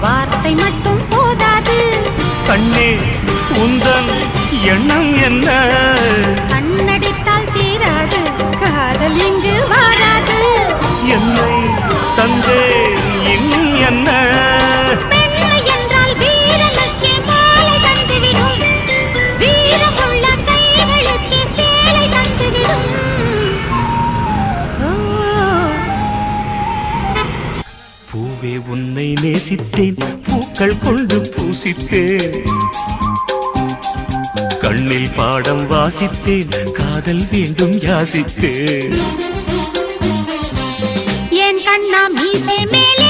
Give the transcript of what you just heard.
வார்த்தை மட்டும் போதாது. கண்ணே உந்தன் எண்ணம் என்ன? கண்ணடித்தால் தீராது, காதல் இங்கு வாராது. என்னை தந்தே இன்னும் என்ன? பெண்மை என்றால் வீரனுக்கே மாலை தந்துவிடும், வீரமுள்ள கைகளுக்கே சேலை தந்துவிடும். பூவே உன்னை நேசித்தேன், பூக்கள் கொண்டு பூசித்தேன், கண்ணில் பாடம் வாசித்தேன், காதல் வேண்டும் யாசித்தேன். என் கண்ணா மீசை மேலே